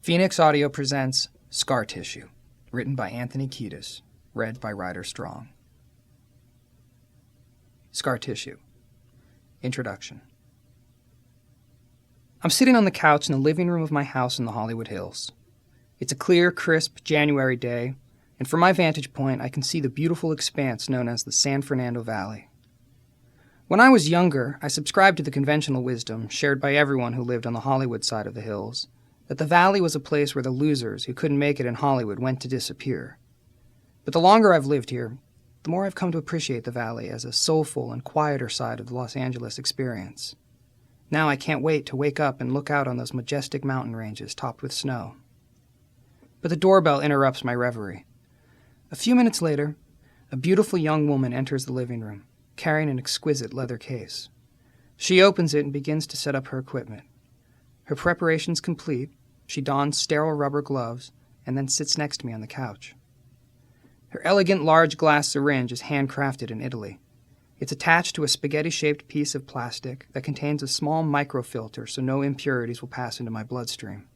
Phoenix Audio presents Scar Tissue, written by Anthony Kiedis, read by Ryder Strong. Scar Tissue. Introduction. I'm sitting on the couch in the living room of my house in the Hollywood Hills. It's a clear, crisp January day, and from my vantage point, I can see the beautiful expanse known as the San Fernando Valley. When I was younger, I subscribed to the conventional wisdom, shared by everyone who lived on the Hollywood side of the hills, that the valley was a place where the losers who couldn't make it in Hollywood went to disappear. But the longer I've lived here, the more I've come to appreciate the valley as a soulful and quieter side of the Los Angeles experience. Now I can't wait to wake up and look out on those majestic mountain ranges topped with snow. But the doorbell interrupts my reverie. A few minutes later, a beautiful young woman enters the living room, carrying an exquisite leather case. She opens it and begins to set up her equipment. Her preparations complete, she dons sterile rubber gloves and then sits next to me on the couch. Her elegant large glass syringe is handcrafted in Italy. It's attached to a spaghetti-shaped piece of plastic that contains a small microfilter so no impurities will pass into my bloodstream.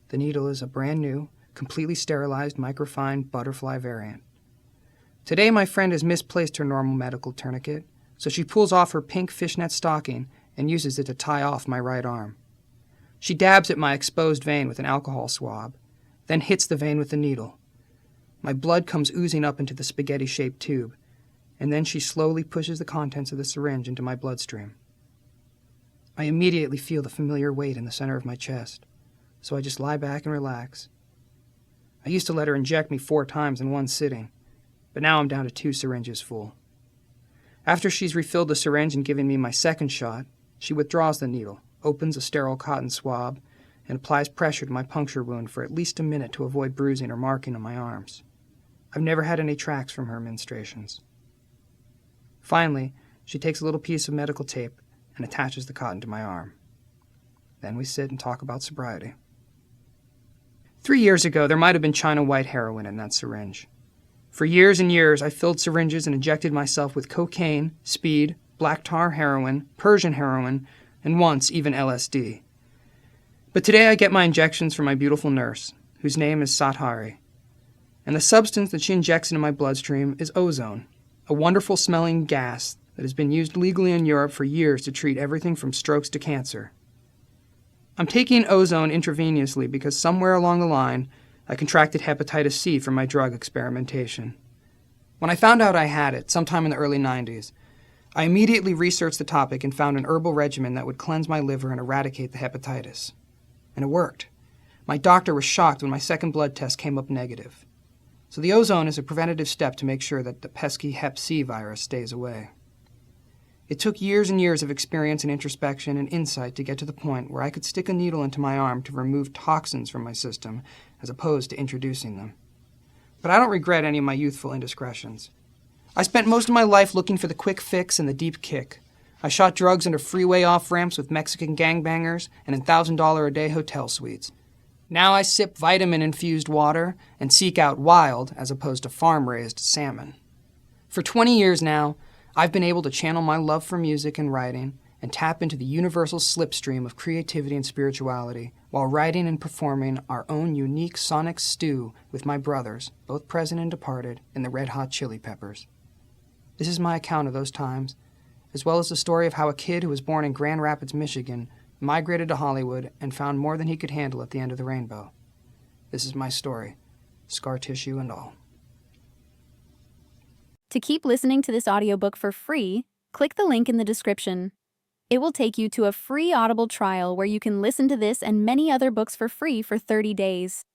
The needle is a brand new, completely sterilized microfine butterfly variant. Today my friend has misplaced her normal medical tourniquet, so she pulls off her pink fishnet stocking and uses it to tie off my right arm. She dabs at my exposed vein with an alcohol swab, then hits the vein with the needle. My blood comes oozing up into the spaghetti-shaped tube, and then she slowly pushes the contents of the syringe into my bloodstream. I immediately feel the familiar weight in the center of my chest, so I just lie back and relax. I used to let her inject me 4 times in one sitting, but now I'm down to 2 syringes full. After she's refilled the syringe and given me my second shot, she withdraws the needle, opens a sterile cotton swab, and applies pressure to my puncture wound for at least a minute to avoid bruising or marking on my arms. I've never had any tracks from her menstruations. Finally, she takes a little piece of medical tape and attaches the cotton to my arm. Then we sit and talk about sobriety. 3 years ago, there might have been China white heroin in that syringe. For years and years, I filled syringes and injected myself with cocaine, speed, black tar heroin, Persian heroin, and once even LSD. But today I get my injections from my beautiful nurse, whose name is Sathari. And the substance that she injects into my bloodstream is ozone, a wonderful smelling gas that has been used legally in Europe for years to treat everything from strokes to cancer. I'm taking ozone intravenously because somewhere along the line, I contracted hepatitis C from my drug experimentation. When I found out I had it, sometime in the early 90s, I immediately researched the topic and found an herbal regimen that would cleanse my liver and eradicate the hepatitis. And it worked. My doctor was shocked when my second blood test came up negative. So the ozone is a preventative step to make sure that the pesky Hep C virus stays away. It took years and years of experience and introspection and insight to get to the point where I could stick a needle into my arm to remove toxins from my system as opposed to introducing them. But I don't regret any of my youthful indiscretions. I spent most of my life looking for the quick fix and the deep kick. I shot drugs under freeway off-ramps with Mexican gangbangers and in $1,000-a-day hotel suites. Now I sip vitamin-infused water and seek out wild as opposed to farm-raised salmon. For 20 years now, I've been able to channel my love for music and writing and tap into the universal slipstream of creativity and spirituality while writing and performing our own unique sonic stew with my brothers, both present and departed, in the Red Hot Chili Peppers. This is my account of those times, as well as the story of how a kid who was born in Grand Rapids, Michigan, migrated to Hollywood and found more than he could handle at the end of the rainbow. This is my story, scar tissue and all. To keep listening to this audiobook for free, click the link in the description. It will take you to a free Audible trial where you can listen to this and many other books for free for 30 days.